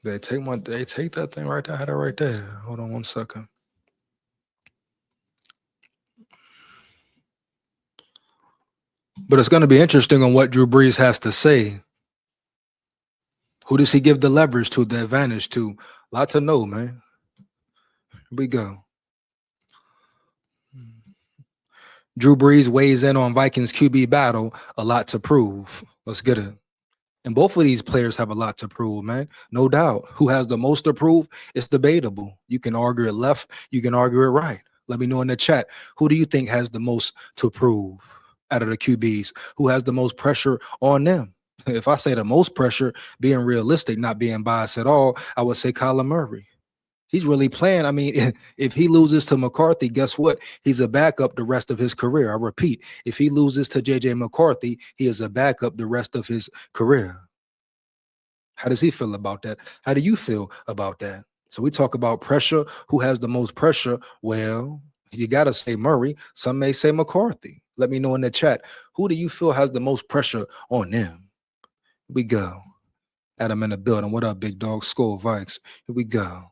They take that thing right there. I had it right there. Hold on 1 second. But it's going to be interesting on what Drew Brees has to say. Who does he give the leverage to, the advantage to? A lot to know, man. Here we go. Drew Brees weighs in on Vikings QB battle. A lot to prove. Let's get it. And both of these players have a lot to prove, man. No doubt. Who has the most to prove? It's debatable. You can argue it left. You can argue it right. Let me know in the chat. Who do you think has the most to prove out of the QBs? Who has the most pressure on them? If I say the most pressure, being realistic, not being biased at all, I would say Kyler Murray. He's really playing. I mean, if he loses to McCarthy, guess what? He's a backup the rest of his career. I repeat, if he loses to JJ McCarthy, he is a backup the rest of his career. How does he feel about that? How do you feel about that? So we talk about pressure. Who has the most pressure? Well, you got to say Murray. Some may say McCarthy. Let me know in the chat. Who do you feel has the most pressure on them? Here we go. Adam in the building. What up, big dog? SKOL Vikes. Here we go.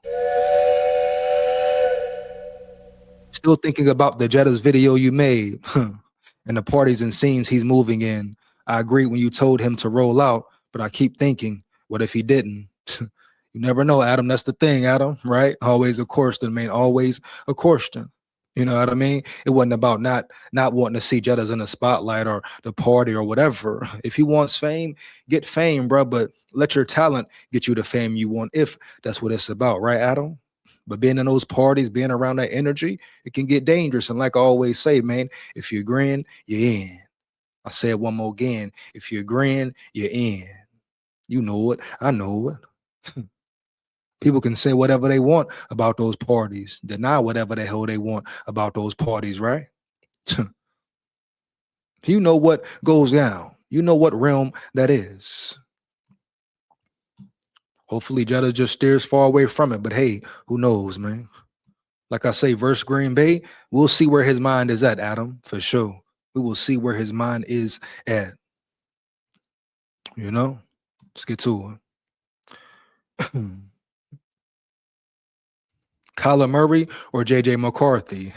Still thinking about the Jetta's video you made and the parties and scenes he's moving in. I agree when you told him to roll out, but I keep thinking, what if he didn't? You never know, Adam. That's the thing, Adam, right? Always a question, man. Always a question. You know what I mean? It wasn't about not wanting to see Jetta's in the spotlight or the party or whatever. If he wants fame, get fame, bro. But let your talent get you the fame you want, if that's what it's about, right, Adam? But being in those parties, being around that energy, it can get dangerous. And like I always say, man, if you're agreeing, you're in. I say it one more again. If you're agreeing, you're in. You know it. I know it. People can say whatever they want about those parties, deny whatever the hell they want about those parties, right? You know what goes down. You know what realm that is. Hopefully, Jetta just steers far away from it. But hey, who knows, man? Like I say, versus Green Bay, we'll see where his mind is at, Adam, for sure. We will see where his mind is at. You know? Let's get to it. Kyler Murray or JJ McCarthy?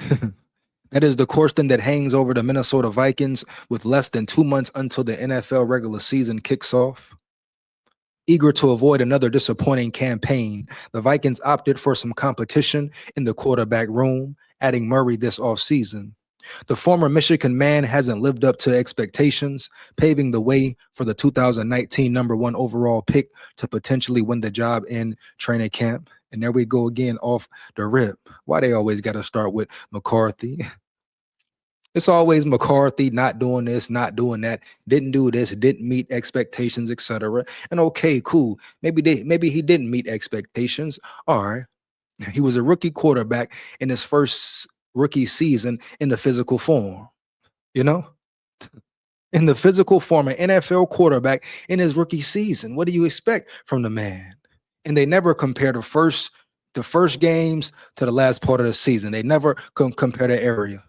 That is the question that hangs over the Minnesota Vikings with less than 2 months until the NFL regular season kicks off. Eager to avoid another disappointing campaign, the Vikings opted for some competition in the quarterback room, adding Murray this offseason. The former Michigan man hasn't lived up to expectations, paving the way for the 2019 #1 overall pick to potentially win the job in training camp. And there we go again off the rip. Why they always got to start with McCarthy? It's always McCarthy not doing this, not doing that, didn't do this, didn't meet expectations, etc. And okay, cool. Maybe he didn't meet expectations. All right. He was a rookie quarterback in his first rookie season in the physical form. You know? In the physical form, an NFL quarterback in his rookie season. What do you expect from the man? And they never compare the first games to the last part of the season. They never compare the area.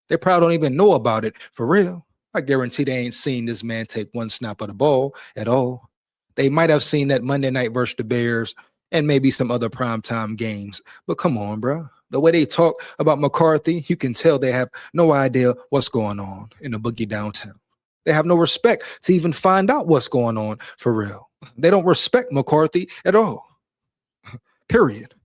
They probably don't even know about it for real. I guarantee they ain't seen this man take one snap of the ball at all. They might have seen that Monday night versus the Bears and maybe some other primetime games. But come on, bro. The way they talk about McCarthy, you can tell they have no idea what's going on in the boogie downtown. They have no respect to even find out what's going on for real. They don't respect McCarthy at all. Period.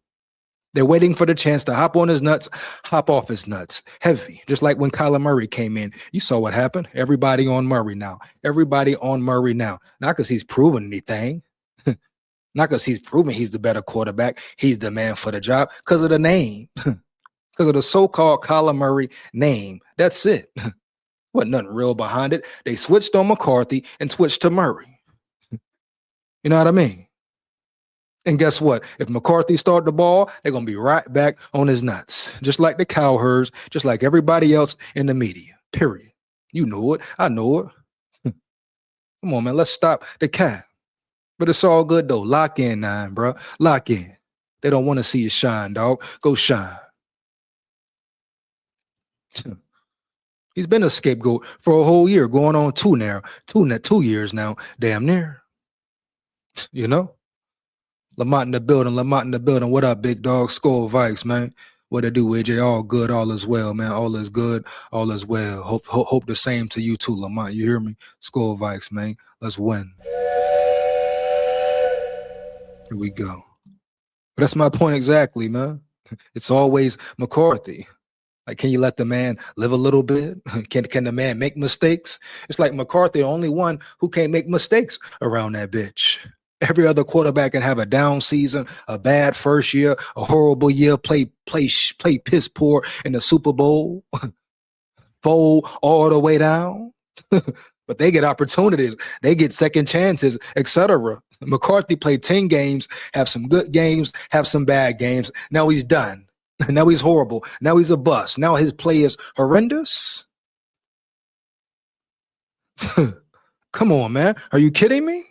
They're waiting for the chance to hop on his nuts, hop off his nuts. Heavy. Just like when Kyler Murray came in. You saw what happened. Everybody on Murray now. Everybody on Murray now. Not because he's proven anything. Not because he's proven he's the better quarterback. He's the man for the job. Because of the name. Because of the so-called Kyler Murray name. That's it. Wasn't nothing real behind it. They switched on McCarthy and switched to Murray. You know what I mean? And guess what? If McCarthy start the ball, they're going to be right back on his nuts. Just like the cowherds, just like everybody else in the media. Period. You know it. I know it. Come on, man. Let's stop the cap. But it's all good, though. Lock in, 9, bro. Lock in. They don't want to see you shine, dog. Go shine. He's been a scapegoat for a whole year, going on 2 now. 2 years now, damn near. You know? Lamont in the building. Lamont in the building. What up, big dog? SKOL Vikes, man. What it do, AJ? All good. All is well, man. All is good. All is well. Hope the same to you too, Lamont. You hear me? SKOL Vikes, man. Let's win. Here we go. But that's my point exactly, man. It's always McCarthy. Like, can you let the man live a little bit? Can the man make mistakes? It's like McCarthy, the only one who can't make mistakes around that bitch. Every other quarterback can have a down season, a bad first year, a horrible year, play piss poor in the Super Bowl, fold all the way down. But they get opportunities, they get second chances, etc. McCarthy played 10 games, have some good games, have some bad games. Now he's done. Now he's horrible. Now he's a bust. Now his play is horrendous. Come on, man. Are you kidding me?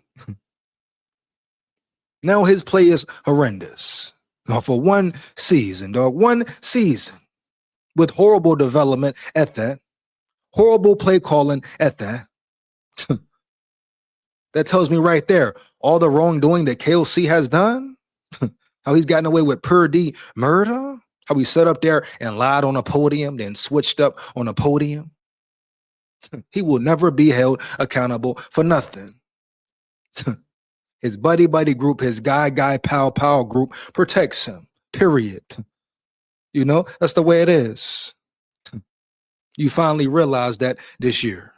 Now his play is horrendous. For one season, dog. One season. With horrible development at that. Horrible play calling at that. That tells me right there, all the wrongdoing that KOC has done, how he's gotten away with Purdy murder, how he sat up there and lied on a podium, then switched up on a podium. He will never be held accountable for nothing. His buddy group, his guy pal group protects him, period. You know, that's the way it is. You finally realize that this year,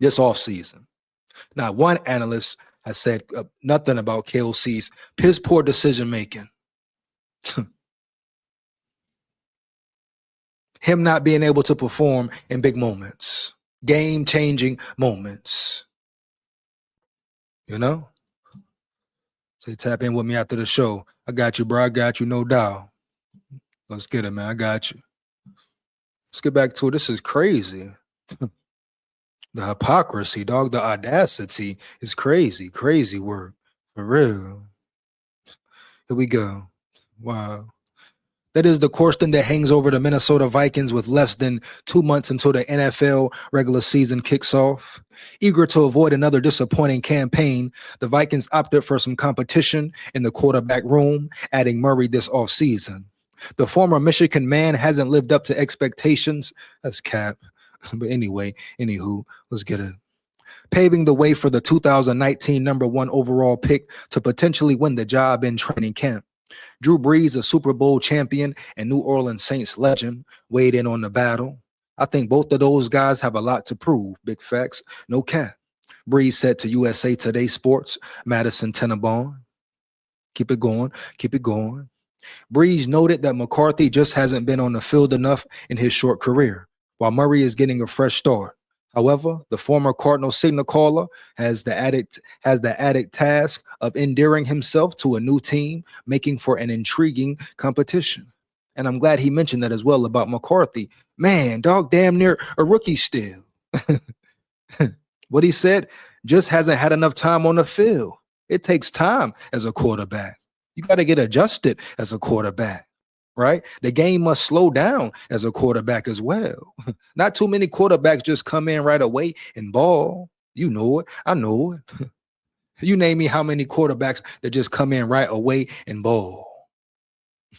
this offseason. Not one analyst has said nothing about KOC's piss poor decision making. Him not being able to perform in big moments, game-changing moments. You know? Say tap in with me after the show. I got you, bro. I got you, no doubt. Let's get it, man. I got you. Let's get back to it. This is crazy. The hypocrisy, dog. The audacity is crazy. Crazy work. For real. Here we go. Wow. That is the question that hangs over the Minnesota Vikings with less than 2 months until the NFL regular season kicks off. Eager to avoid another disappointing campaign, the Vikings opted for some competition in the quarterback room, adding Murray this offseason. The former Michigan man hasn't lived up to expectations. That's cap. But anyway, anywho, let's get it. Paving the way for the 2019 #1 overall pick to potentially win the job in training camp. Drew Brees, a Super Bowl champion and New Orleans Saints legend, weighed in on the battle. I think both of those guys have a lot to prove. Big facts, no cap. Brees said to USA Today Sports, Madison Tenenbaum. Keep it going, keep it going. Brees noted that McCarthy just hasn't been on the field enough in his short career, while Murray is getting a fresh start. However, the former Cardinal signal caller has the added task of endearing himself to a new team, making for an intriguing competition. And I'm glad he mentioned that as well about McCarthy. Man, dog, damn near a rookie still. What he said, just hasn't had enough time on the field. It takes time as a quarterback. You got to get adjusted as a quarterback. Right? The game must slow down as a quarterback as well. Not too many quarterbacks just come in right away and ball. You know it. I know it. You name me how many quarterbacks that just come in right away and ball.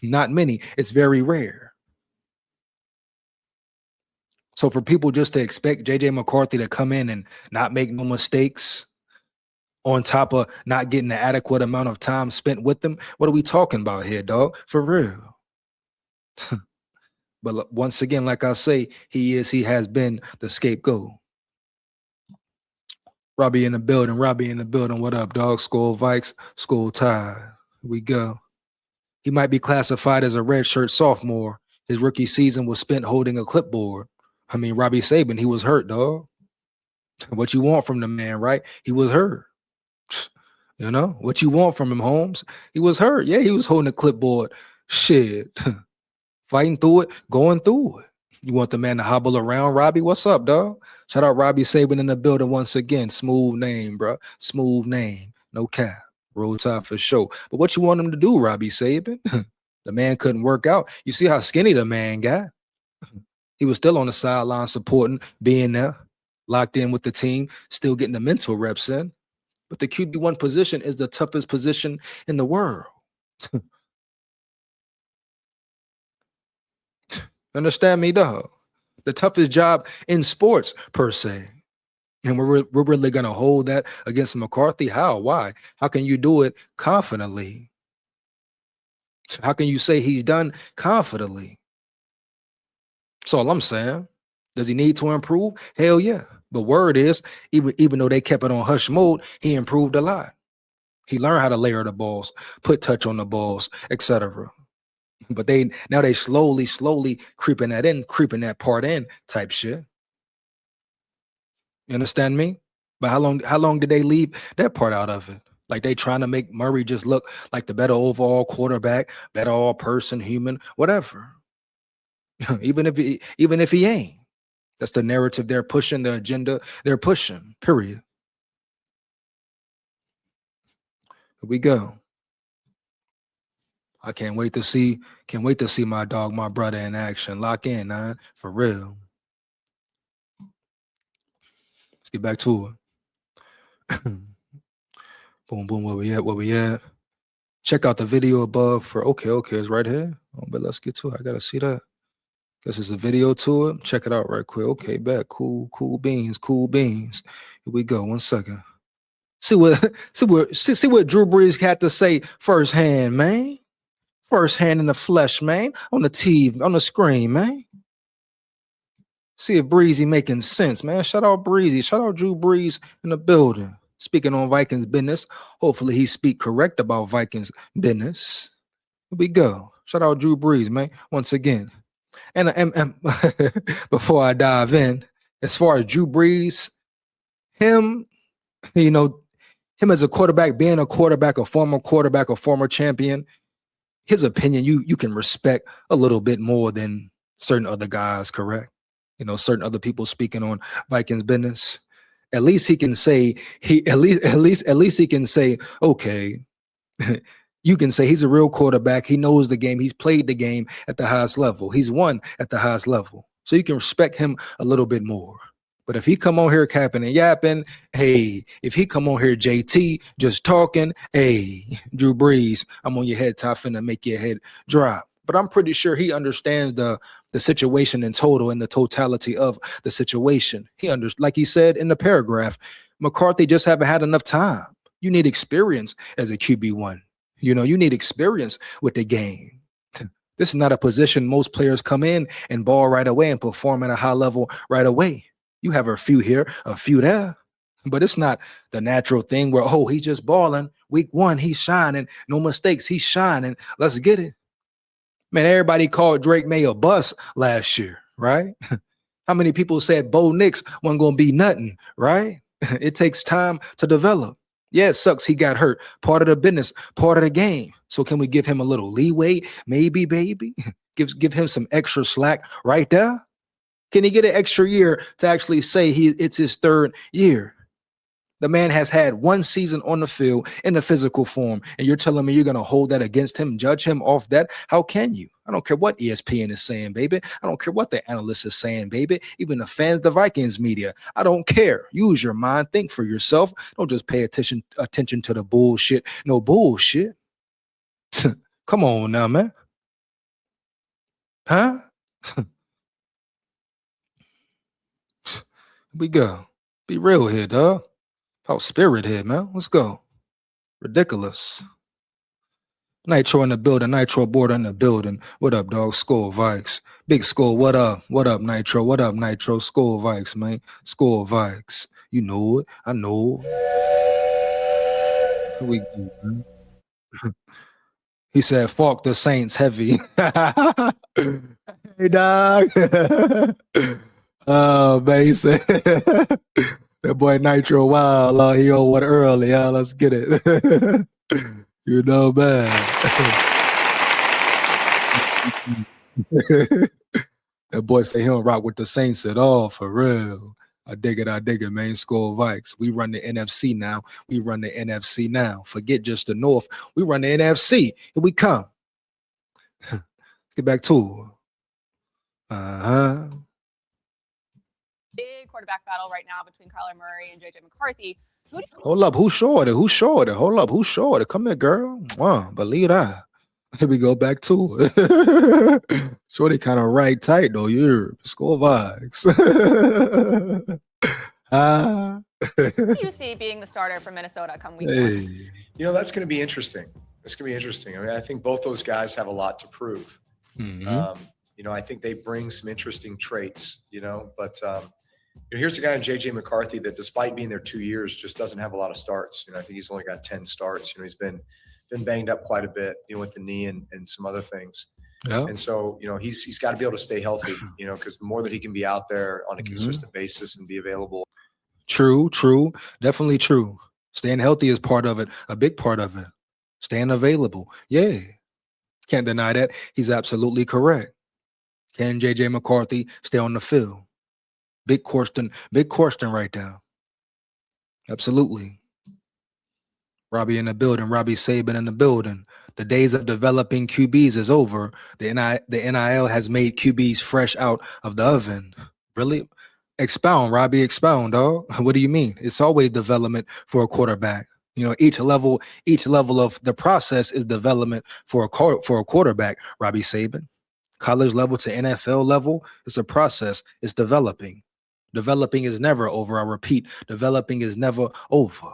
Not many. It's very rare. So for people just to expect JJ McCarthy to come in and not make no mistakes on top of not getting the adequate amount of time spent with them, what are we talking about here, dog? For real. But once again, like I say, he has been the scapegoat. Robbie in the building. What up, dog? SKOL Vikes, SKOL Tide. Here we go. He might be classified as a redshirt sophomore. His rookie season was spent holding a clipboard. I mean, Robbie Saban, he was hurt, dog. What you want from the man, right? He was hurt. You know, what you want from him, Holmes? He was hurt. Yeah, he was holding a clipboard. Shit. Fighting through it, going through it. You want the man to hobble around, Robbie? What's up, dog? Shout out Robbie Saban in the building once again. Smooth name, bro. Smooth name. No cap. Roll Tide for sure. But what you want him to do, Robbie Saban? The man couldn't work out. You see how skinny the man got? He was still on the sideline supporting, being there, locked in with the team, still getting the mental reps in. But the QB1 position is the toughest position in the world. Understand me, dog? The toughest job in sports, per se. And we're really going to hold that against McCarthy? How? Why? How can you do it confidently? How can you say he's done confidently? That's all I'm saying. Does he need to improve? Hell yeah. But word is, even though they kept it on hush mode, he improved a lot. He learned how to layer the balls, put touch on the balls, etc. But now they slowly creeping that part in type shit. You understand me? But how long did they leave that part out of it? Like they trying to make Murray just look like the better overall quarterback, better all person, human, whatever. even if he ain't. That's the narrative they're pushing, the agenda they're pushing. Period. Here we go. I can't wait to see my dog, my brother in action. Lock in, man, for real. Let's get back to it. Boom, boom, where we at? Check out the video above for okay, it's right here. Oh, but let's get to it. I gotta see that. Guess there's a video to it. Check it out right quick. Okay, back. Cool beans. Here we go. 1 second. See what Drew Brees had to say firsthand, man. Firsthand in the flesh, man. On the TV, on the screen, man. See if Breezy making sense, man. Shout out Breezy. Shout out Drew Brees in the building. Speaking on Vikings business. Hopefully he speak correct about Vikings business. Here we go. Shout out Drew Brees, man. Once again. And before I dive in, as far as Drew Brees, him as a quarterback, being a quarterback, a former champion, his opinion, you can respect a little bit more than certain other guys, correct? Certain other people speaking on Vikings business. At least he can say he can say, okay, you can say he's a real quarterback. He knows the game. He's played the game at the highest level. He's won at the highest level. So you can respect him a little bit more. But if he come on here capping and yapping, hey, if he come on here JT just talking, hey, Drew Brees, I'm on your head top finna make your head drop. But I'm pretty sure he understands the situation in total and the totality of the situation. Like he said in the paragraph, McCarthy just haven't had enough time. You need experience as a QB1. You need experience with the game. This is not a position most players come in and ball right away and perform at a high level right away. You have a few here, a few there, but it's not the natural thing where, oh, he's just balling. Week 1, he's shining. No mistakes. He's shining. Let's get it. Man, everybody called Drake May a bust last year, right? How many people said Bo Nix wasn't going to be nothing, right? It takes time to develop. Yeah, it sucks he got hurt. Part of the business, part of the game. So can we give him a little leeway? Maybe, baby. Give him some extra slack right there. Can he get an extra year to actually say it's his 3rd year? The man has had 1 season on the field in the physical form, and you're telling me you're going to hold that against him, judge him off that? How can you? I don't care what ESPN is saying, baby. I don't care what the analyst is saying, baby. Even the fans, the Vikings media. I don't care. Use your mind. Think for yourself. Don't just pay attention to the bullshit. No bullshit. Come on now, man. Huh? We go. Be real here, dog. How spirit here, man. Let's go. Ridiculous. Nitro in the building. Nitro Border in the building. What up, dog? SKOL Vikes. Big SKOL. What up? What up, Nitro? What up, Nitro? SKOL Vikes, man. SKOL Vikes. You know it. I know. Here we go, man. He said, "Fuck the Saints heavy." Hey, dog. Oh, man, he said, that boy Nitro wild. He on one early. Let's get it. You know, man. That boy say he don't rock with the Saints at all, for real. I dig it, man. SKOL Vikes. We run the NFC now. Forget just the North. We run the NFC. Here we come. Let's get back to it. quarterback battle right now between Kyler Murray and JJ McCarthy. Hold up, who's shorter? Who's shorter? Hold up, who's shorter? Come here, girl. Believe that. Here we go back to it. Shorty kind of right tight though. You're SKOL VIKES. Who do you see being the starter for Minnesota come week one? You know, that's going to be interesting. That's going to be interesting. I mean, I think both those guys have a lot to prove. Mm-hmm. You know, I think they bring some interesting traits, you know, but here's a guy in JJ McCarthy that despite being there 2 years, just doesn't have a lot of starts. You know, I think he's only got 10 starts. You know, he's been banged up quite a bit, you know, with the knee and some other things. Yeah. And so, you know, he's got to be able to stay healthy, you know, because the more that he can be out there on a consistent basis and be available. True. Definitely true. Staying healthy is part of it, a big part of it. Staying available. Yeah. Can't deny that. He's absolutely correct. Can JJ McCarthy stay on the field? Big question right there. Absolutely. Robbie in the building, Robbie Saban in the building. The days of developing QBs is over. The NIL has made QBs fresh out of the oven. Really? Expound, Robbie, expound, dog. What do you mean? It's always development for a quarterback. You know, each level of the process is development for a quarterback, Robbie Saban. College level to NFL level, it's a process. It's developing. Developing is never over. I repeat, developing is never over.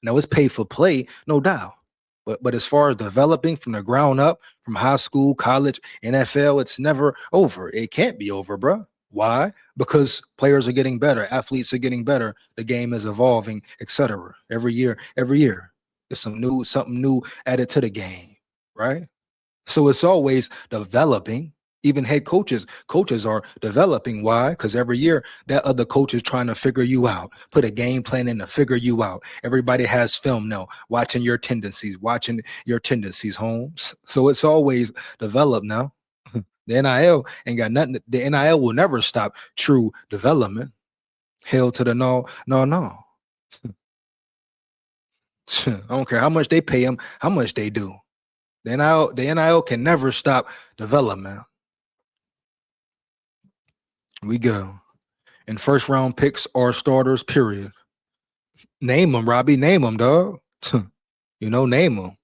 Now, it's pay for play, no doubt. But as far as developing from the ground up, from high school, college, NFL, it's never over. It can't be over, bro. Why? Because players are getting better, athletes are getting better, the game is evolving, etc. Every year, there's something new added to the game, right? So it's always developing. Even head coaches are developing. Why? Because every year that other coach is trying to figure you out, put a game plan in to figure you out. Everybody has film now, watching your tendencies, Holmes. So it's always developed now. The NIL ain't got nothing. The NIL will never stop true development. Hell to the no. I don't care how much they pay them, how much they do. The NIL can never stop development. We go. And first round picks are starters, period. Name them, Robbie. Name them, dog. You know, name them.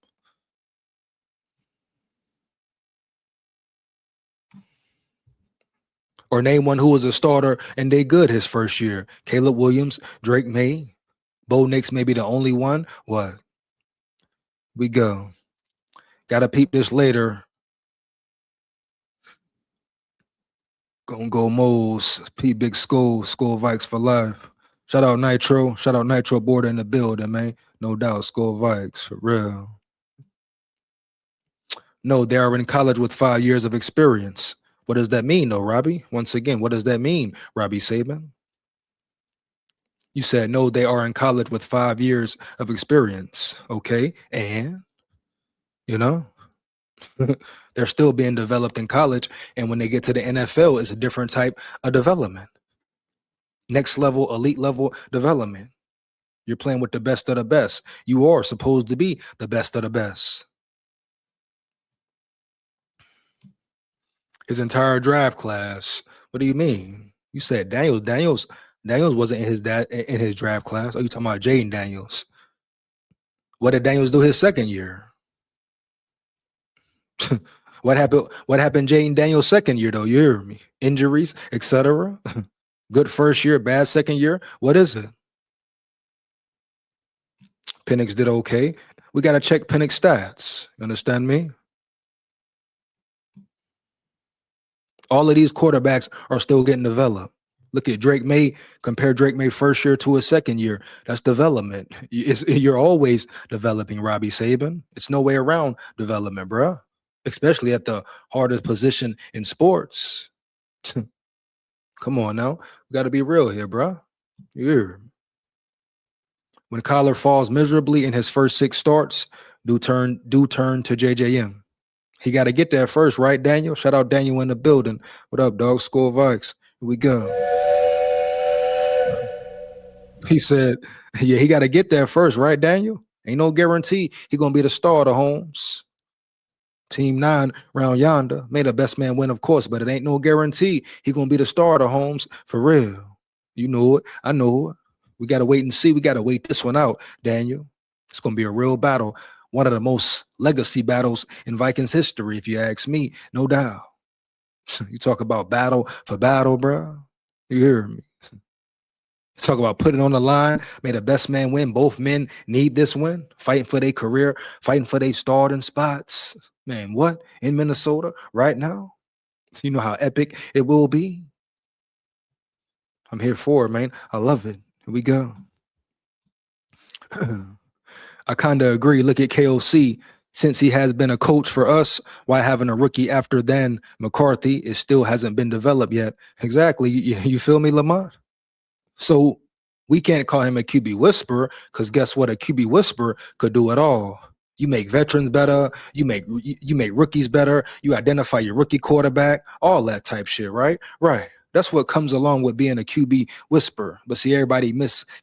Or name one who was a starter and they good his first year. Caleb Williams, Drake May, Bo Nix may be the only one. What? We go. Gotta peep this later. Gonna go Moles. P Big SKOL VIKES for life. Shout out Nitro Border in the building, man. No doubt, SKOL VIKES for real. No, they are in college with 5 years of experience. What does that mean, though, Robbie? Once again, what does that mean, Robbie Saban? You said, no, they are in college with 5 years of experience. Okay, and, you know, they're still being developed in college. And when they get to the NFL, it's a different type of development. Next level, elite level development. You're playing with the best of the best. You are supposed to be the best of the best. His entire draft class. What do you mean? You said Daniels wasn't in his draft class. Oh, you talking about Jaden Daniels? What did Daniels do his second year? What happened Jaden Daniels' second year, though? You hear me? Injuries, etc. Good first year, bad second year. What is it? Penix did okay. We got to check Penix stats. You understand me? All of these quarterbacks are still getting developed. Look at Drake May. Compare Drake May first year to his second year. That's development. You're always developing, Robbie Saban. It's no way around development, bro. Especially at the hardest position in sports. Come on now. We got to be real here, bro. Yeah. When Kyler falls miserably in his first 6 starts, do turn to JJM. He got to get there first, right, Daniel? Shout out Daniel in the building. What up, dog? SKOL VIKES. Here we go. He said, yeah, he got to get there first, right, Daniel? Ain't no guarantee he going to be the starter, Holmes. Team 9 round yonder. May the best man win, of course, but it ain't no guarantee he going to be the starter, Holmes. For real. You know it. I know it. We got to wait and see. We got to wait this one out, Daniel. It's going to be a real battle. One of the most legacy battles in Vikings history, if you ask me, no doubt. You talk about battle for battle, bro. You hear me? Talk about putting on the line. May the best man win. Both men need this win. Fighting for their career, fighting for their starting spots. Man, what? In Minnesota right now? So you know how epic it will be? I'm here for it, man. I love it. Here we go. I kind of agree. Look at KOC. Since he has been a coach for us, why having a rookie after then McCarthy, it still hasn't been developed yet. Exactly. You feel me, Lamont? So we can't call him a QB whisperer because guess what? A QB whisperer could do it all. You make veterans better. You make rookies better. You identify your rookie quarterback, all that type shit, right? Right. That's what comes along with being a QB whisperer. But see, everybody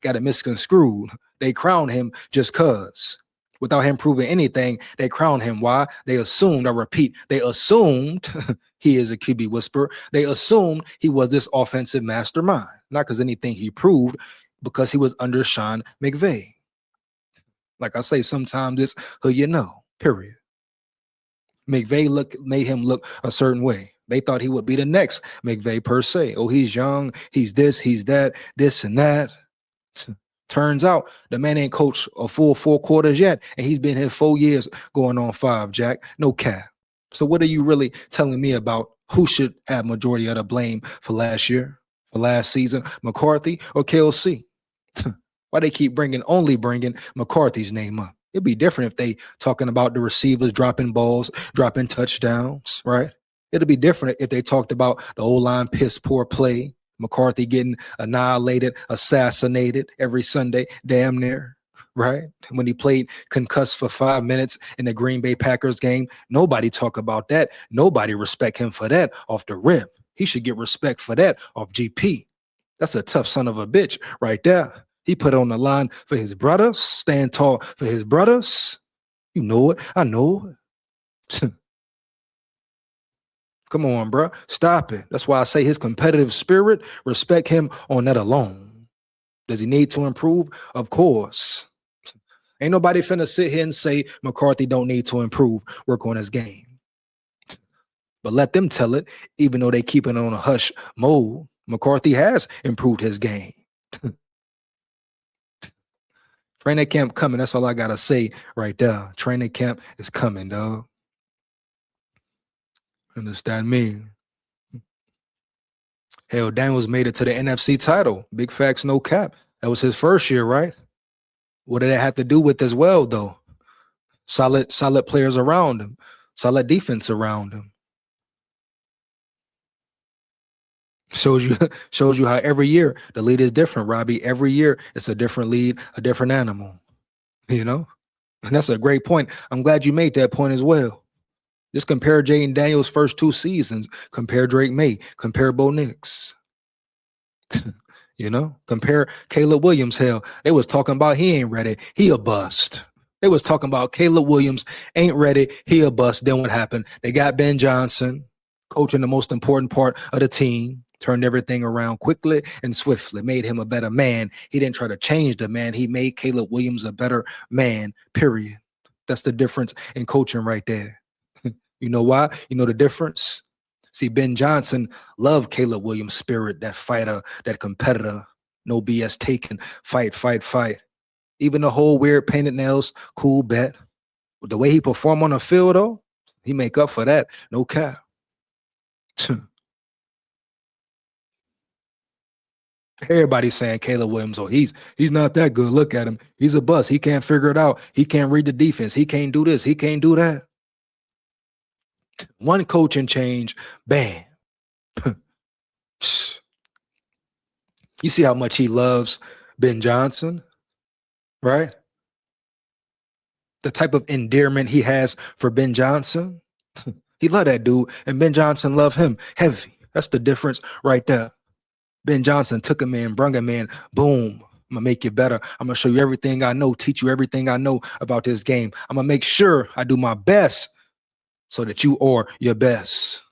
got it misconstrued. They crown him just cause. Without him proving anything, they crown him. Why? They assumed, I repeat, they assumed he is a QB whisperer. They assumed he was this offensive mastermind. Not because anything he proved, because he was under Sean McVay. Like I say, sometimes it's who you know, period. McVay made him look a certain way. They thought he would be the next McVay per se. Oh, he's young, he's this, he's that, this and that. Turns out the man ain't coached a full 4 quarters yet, and he's been here 4 years going on 5, Jack. No cap. So what are you really telling me about who should have majority of the blame for last year, for last season, McCarthy or KLC? Why they keep only bringing McCarthy's name up? It'd be different if they talking about the receivers dropping balls, dropping touchdowns, right? It'd be different if they talked about the O-line piss poor play, McCarthy getting annihilated, assassinated every Sunday, damn near, right? When he played concussed for 5 minutes in the Green Bay Packers game, nobody talk about that. Nobody respect him for that off the rip. He should get respect for that off GP. That's a tough son of a bitch right there. He put on the line for his brothers, stand tall for his brothers. You know it. I know it. Come on, bro. Stop it. That's why I say his competitive spirit, respect him on that alone. Does he need to improve? Of course. Ain't nobody finna sit here and say McCarthy don't need to improve, work on his game. But let them tell it, even though they keep it on a hush mode. McCarthy has improved his game. Training camp coming. That's all I got to say right there. Training camp is coming, dog. Understand me? Hell, Daniels made it to the NFC title. Big facts, no cap. That was his first year, right? What did it have to do with as well, though? Solid players around him. Solid defense around him. Shows you how every year the lead is different, Robbie. Every year it's a different lead, a different animal. You know? And that's a great point. I'm glad you made that point as well. Just compare Jaden Daniels' first 2 seasons. Compare Drake May. Compare Bo Nix. You know? Compare Caleb Williams. Hell, they was talking about he ain't ready. He a bust. They was talking about Caleb Williams ain't ready. He a bust. Then what happened? They got Ben Johnson, coaching the most important part of the team. Turned everything around quickly and swiftly. Made him a better man. He didn't try to change the man. He made Caleb Williams a better man, period. That's the difference in coaching right there. You know why? You know the difference? See, Ben Johnson loved Caleb Williams' spirit, that fighter, that competitor, no BS taken, fight. Even the whole weird painted nails, cool bet. The way he performed on the field, though, he make up for that. No cap. Everybody's saying Caleb Williams, oh, he's not that good. Look at him. He's a bust. He can't figure it out. He can't read the defense. He can't do this. He can't do that. One coaching change, bam. You see how much he loves Ben Johnson, right? The type of endearment he has for Ben Johnson. He love that dude, and Ben Johnson love him heavy. That's the difference right there. Ben Johnson took him in, brung him in, boom. I'm going to make you better. I'm going to show you everything I know, teach you everything I know about this game. I'm going to make sure I do my best so that you are your best.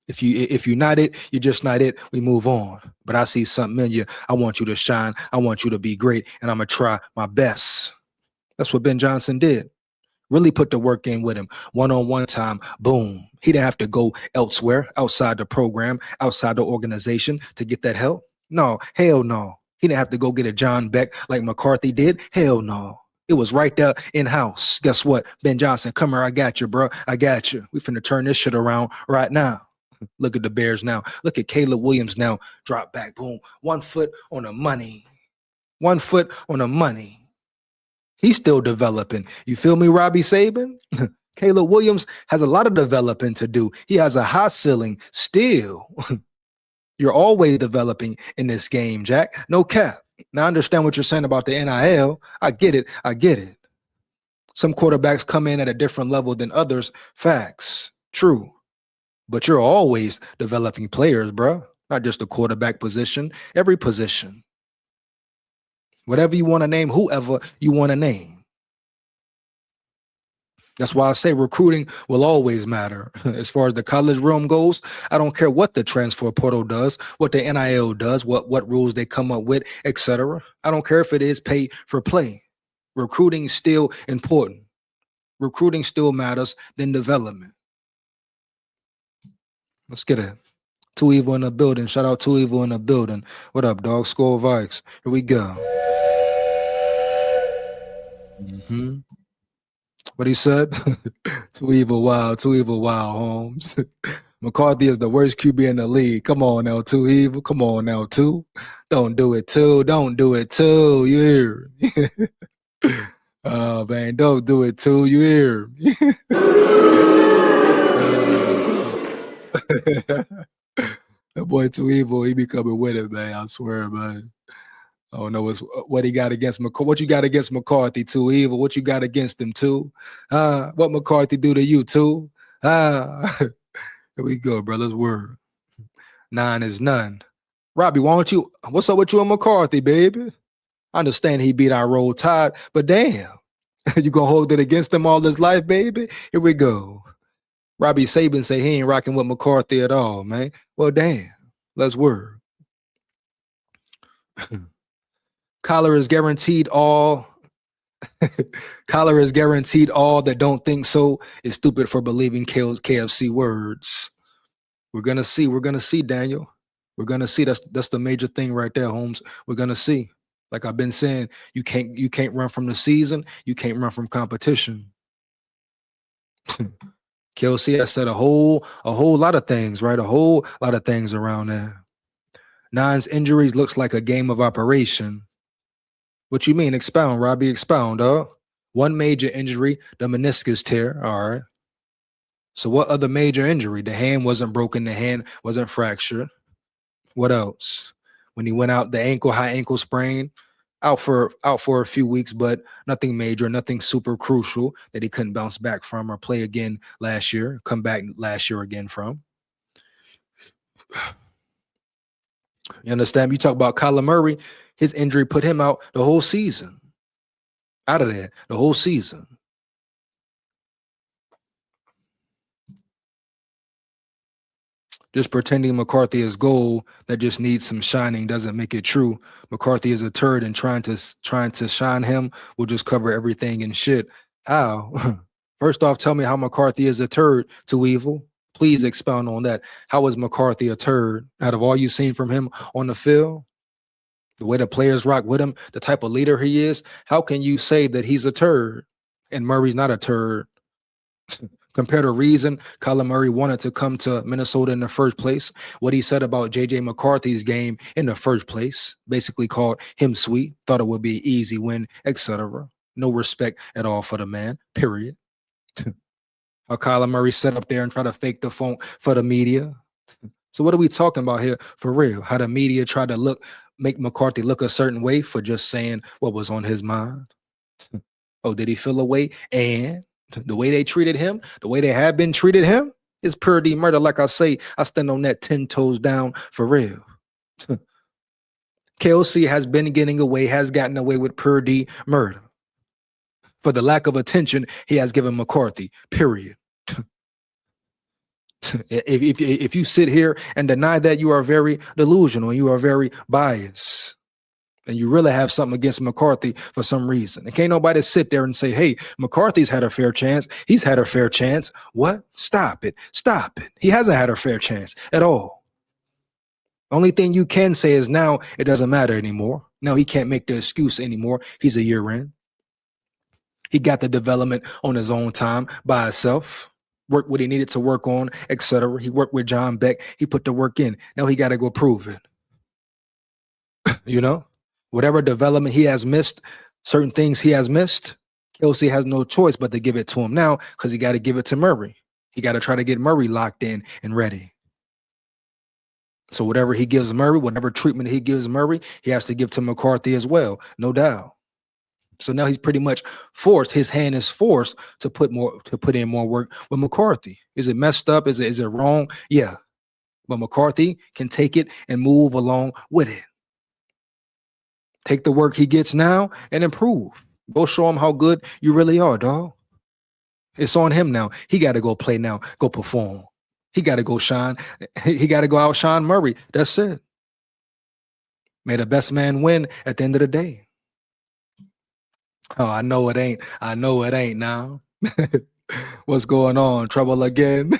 If you're not it, you're just not it. We move on. But I see something in you. I want you to shine. I want you to be great. And I'm going to try my best. That's what Ben Johnson did. Really put the work in with him. One-on-one time, boom. He didn't have to go elsewhere, outside the program, outside the organization to get that help. No, hell no. He didn't have to go get a John Beck like McCarthy did. Hell no. It was right there in-house. Guess what? Ben Johnson, come here. I got you, bro. I got you. We finna turn this shit around right now. Look at the Bears now. Look at Caleb Williams now. Drop back, boom. 1 foot on the money. 1 foot on the money. He's still developing. You feel me, Robbie Saban? Caleb Williams has a lot of developing to do. He has a high ceiling still. You're always developing in this game, Jack. No cap. Now I understand what you're saying about the NIL. I get it. I get it. Some quarterbacks come in at a different level than others. Facts. True. But you're always developing players, bro. Not just the quarterback position, every position. Whatever you want to name, whoever you want to name. That's why I say recruiting will always matter. As far as the college realm goes, I don't care what the transfer portal does, what the NIL does, what rules they come up with, etc. I don't care if it is pay for play. Recruiting is still important. Recruiting still matters than development. Let's get it. Too Evil in the building. Shout out Too Evil in the building. What up, dog? SKOL Vikes. Here we go. What he said? Too evil, wow, Holmes. McCarthy is the worst QB in the league. Come on now, Too Evil. Come on now, Too. Don't do it, Too. Don't do it, Too. You hear? Oh, man, don't do it, Too. You hear? That boy Too Evil, he be coming with it, man. I swear, man. I don't know what he got against McCarthy. What you got against McCarthy, Too Evil? What you got against him, Too? What McCarthy do to you, Too? Here we go, brothers. Word. 9 is none. Robbie, what's up with you and McCarthy, baby? I understand he beat our Roll Tide, but damn. You gonna hold it against him all his life, baby? Here we go. Robbie Saban say he ain't rocking with McCarthy at all, man. Well, damn. Let's word. Collar is guaranteed all. Collar is guaranteed all that don't think so is stupid for believing KFC words. We're gonna see. We're gonna see, Daniel. We're gonna see. That's the major thing right there, Holmes. We're gonna see. Like I've been saying, you can't run from the season. You can't run from competition. KLC has said a whole lot of things, right? A whole lot of things around there. 9's injuries looks like a game of operation. What you mean? Expound, Robbie, expound, dog. One major injury, the meniscus tear. All right. So what other major injury? The hand wasn't broken. The hand wasn't fractured. What else? When he went out, the high ankle sprain, out for a few weeks, but nothing major, nothing super crucial that he couldn't bounce back from or play again last year, come back last year again from. You understand? You talk about Kyler Murray, his injury put him out the whole season. Out of there, the whole season. Just pretending McCarthy is gold that just needs some shining doesn't make it true. McCarthy is a turd, and trying to shine him will just cover everything and shit. How? First off, tell me how McCarthy is a turd, Too Evil. Please expound on that. How is McCarthy a turd? Out of all you've seen from him on the field, the way the players rock with him, the type of leader he is, how can you say that he's a turd and Murray's not a turd? Compared to reason, Kyler Murray wanted to come to Minnesota in the first place. What he said about JJ McCarthy's game in the first place, basically called him sweet, thought it would be an easy win, etc. No respect at all for the man, period. How Kyler Murray sat up there and tried to fake the phone for the media. So what are we talking about here for real? How the media tried to make McCarthy look a certain way for just saying what was on his mind. Oh, did he feel a way? And the way they treated him, the way they have been treated him, is pure D murder. Like I say, I stand on that 10 toes down for real. KOC has gotten away with pure D murder. For the lack of attention he has given McCarthy, period. If you sit here and deny that, you are very delusional. You are very biased. And you really have something against McCarthy for some reason. And can't nobody sit there and say, hey, McCarthy's had a fair chance. He's had a fair chance. What? Stop it. Stop it. He hasn't had a fair chance at all. Only thing you can say is now it doesn't matter anymore. Now he can't make the excuse anymore. He's a year in. He got the development on his own time by himself. Worked what he needed to work on, etc. He worked with John Beck. He put the work in. Now he got to go prove it. You know? Whatever development he has missed, certain things he has missed, Kelsey has no choice but to give it to him now because he got to give it to Murray. He got to try to get Murray locked in and ready. So whatever he gives Murray, whatever treatment he gives Murray, he has to give to McCarthy as well, no doubt. So now he's pretty much forced. His hand is forced to put in more work with McCarthy. Is it messed up? Is it wrong? Yeah, but McCarthy can take it and move along with it. Take the work he gets now and improve. Go show him how good you really are, dog. It's on him now. He got to go play now, go perform. He got to go shine. He got to go outshine Murray. That's it. May the best man win at the end of the day. Oh, I know it ain't. I know it ain't now. What's going on? Trouble again?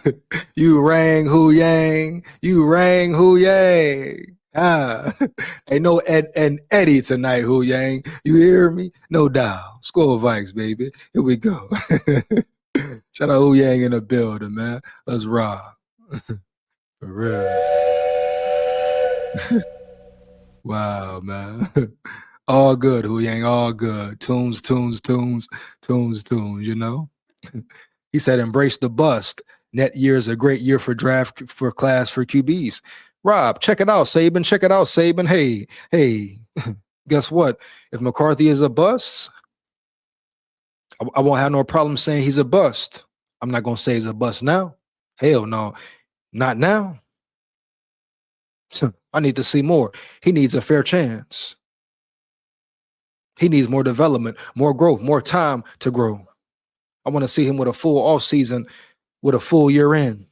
You rang Hu Yang. You rang Hu Yang. Ain't no Ed and Eddie tonight, Hu Yang. You hear me? No doubt. SKOL Vikes, baby. Here we go. Shout out Hu Yang in the building, man. Let's rock. For real. Wow, man. All good, Hu Yang. All good. Tunes, you know? He said, embrace the bust. Net year is a great year for draft for class for QBs. Rob, check it out, Saban. Check it out, Saban. Hey, guess what? If McCarthy is a bust, I won't have no problem saying he's a bust. I'm not going to say he's a bust now. Hell no, not now. I need to see more. He needs a fair chance. He needs more development, more growth, more time to grow. I want to see him with a full off season, with a full year in.